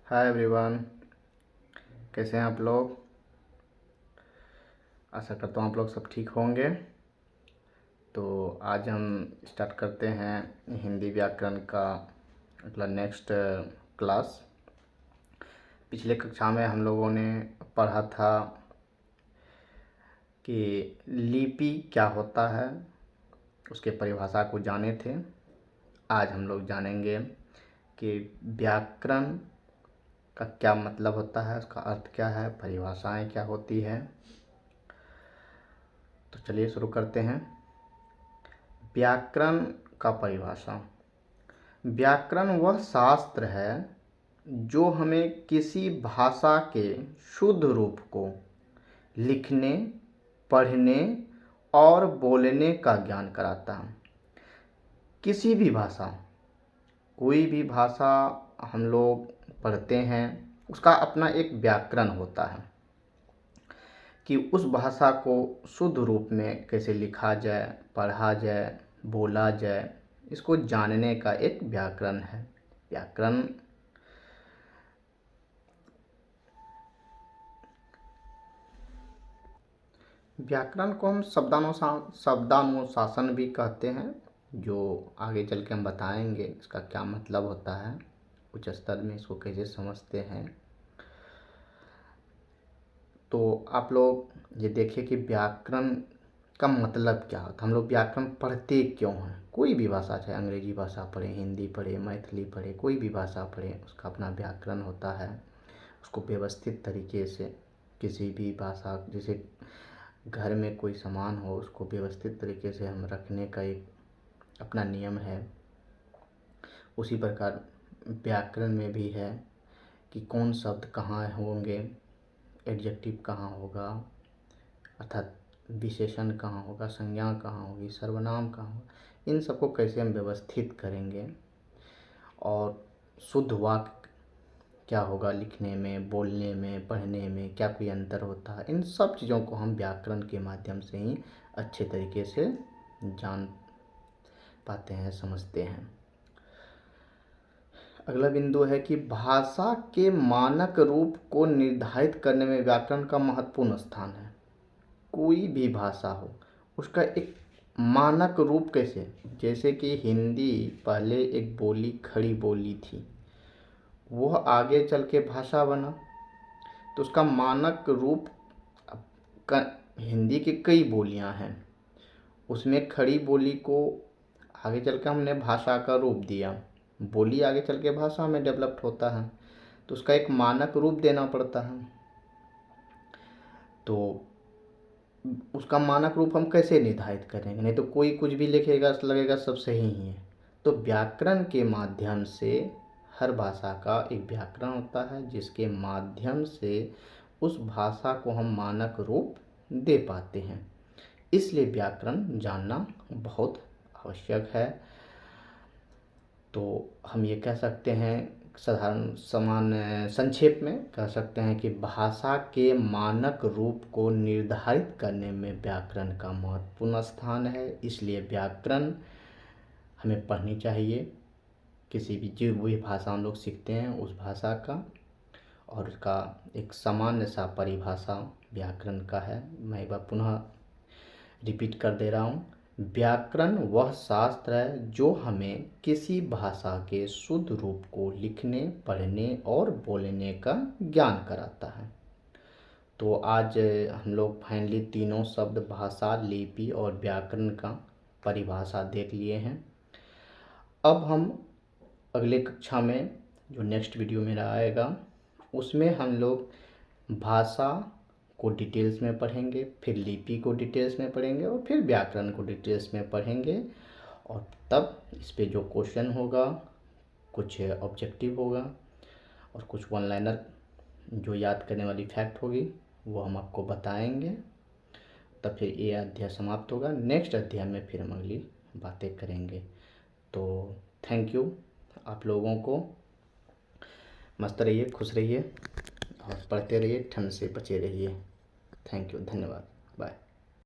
Hi everyone, कैसे हैं आप लोग। आशा करता हूँ आप लोग सब ठीक होंगे। तो आज हम स्टार्ट करते हैं हिंदी व्याकरण का मतलब नेक्स्ट क्लास। पिछले कक्षा में हम लोगों ने पढ़ा था कि लिपि क्या होता है, उसके परिभाषा को जाने थे। आज हम लोग जानेंगे कि व्याकरण का क्या मतलब होता है, उसका अर्थ क्या है, परिभाषाएं क्या होती है। तो चलिए शुरू करते हैं। व्याकरण का परिभाषा। व्याकरण वह शास्त्र है जो हमें किसी भाषा के शुद्ध रूप को लिखने, पढ़ने और बोलने का ज्ञान कराता है। किसी भी भाषा, कोई भी भाषा हम लोग पढ़ते हैं, उसका अपना एक व्याकरण होता है कि उस भाषा को शुद्ध रूप में कैसे लिखा जाए, पढ़ा जाए, बोला जाए, इसको जानने का एक व्याकरण है। व्याकरण को हम शब्दानुशासन भी कहते हैं, जो आगे चल के हम बताएंगे इसका क्या मतलब होता है, उच्च स्तर में इसको कैसे समझते हैं। तो आप लोग ये देखिए कि व्याकरण का मतलब क्या होता है। हम लोग व्याकरण पढ़ते क्यों हैं। कोई भी भाषा, चाहे अंग्रेजी भाषा पढ़े, हिंदी पढ़े, मैथिली पढ़े, कोई भी भाषा पढ़े, उसका अपना व्याकरण होता है। उसको व्यवस्थित तरीके से, किसी भी भाषा, जैसे घर में कोई सामान हो उसको व्यवस्थित तरीके से हम रखने का एक अपना नियम है। उसी प्रकार व्याकरण में भी है कि कौन शब्द कहाँ होंगे, एडजेक्टिव कहाँ होगा, अर्थात विशेषण कहाँ होगा, संज्ञा कहाँ होगी, सर्वनाम कहाँ होगा, इन सबको कैसे हम व्यवस्थित करेंगे और शुद्ध वाक्य क्या होगा, लिखने में, बोलने में, पढ़ने में क्या कोई अंतर होता है। इन सब चीज़ों को हम व्याकरण के माध्यम से ही अच्छे तरीके से जान पाते हैं, समझते हैं। अगला बिंदु है कि भाषा के मानक रूप को निर्धारित करने में व्याकरण का महत्वपूर्ण स्थान है। कोई भी भाषा हो, उसका एक मानक रूप कैसे, जैसे कि हिंदी पहले एक बोली, खड़ी बोली थी, वह आगे चल के भाषा बना, तो उसका मानक रूप हिंदी की कई बोलियां हैं, उसमें खड़ी बोली को आगे चल के हमने भाषा का रूप दिया। बोली आगे चल के भाषा में डेवलप्ड होता है, तो उसका एक मानक रूप देना पड़ता है। तो उसका मानक रूप हम कैसे निर्धारित करेंगे, नहीं तो कोई कुछ भी लिखेगा, लगेगा सब सही ही है। तो व्याकरण के माध्यम से हर भाषा का एक व्याकरण होता है, जिसके माध्यम से उस भाषा को हम मानक रूप दे पाते हैं। इसलिए व्याकरण जानना बहुत आवश्यक है। तो हम ये कह सकते हैं, संक्षेप में कह सकते हैं कि भाषा के मानक रूप को निर्धारित करने में व्याकरण का महत्वपूर्ण स्थान है। इसलिए व्याकरण हमें पढ़नी चाहिए। किसी भी जो भी भाषा हम लोग सीखते हैं उस भाषा का, और उसका एक सामान्य सा परिभाषा व्याकरण का है। मैं एक बार पुनः रिपीट कर दे रहा हूँ। व्याकरण वह शास्त्र है जो हमें किसी भाषा के शुद्ध रूप को लिखने, पढ़ने और बोलने का ज्ञान कराता है। तो आज हम लोग फाइनली तीनों शब्द, भाषा, लिपि और व्याकरण का परिभाषा देख लिए हैं। अब हम अगले कक्षा में, जो नेक्स्ट वीडियो मेरा आएगा, उसमें हम लोग भाषा को डिटेल्स में पढ़ेंगे, फिर लिपि को डिटेल्स में पढ़ेंगे और फिर व्याकरण को डिटेल्स में पढ़ेंगे। और तब इस पे जो क्वेश्चन होगा, कुछ ऑब्जेक्टिव होगा और कुछ वन लाइनर जो याद करने वाली फैक्ट होगी, वो हम आपको बताएंगे। तब फिर ये अध्याय समाप्त होगा। नेक्स्ट अध्याय में फिर हम अगली बातें करेंगे। तो थैंक यू आप लोगों को। मस्त रहिए, खुश रहिए और पढ़ते रहिए, ठंड से बचे रहिए। थैंक यू, धन्यवाद।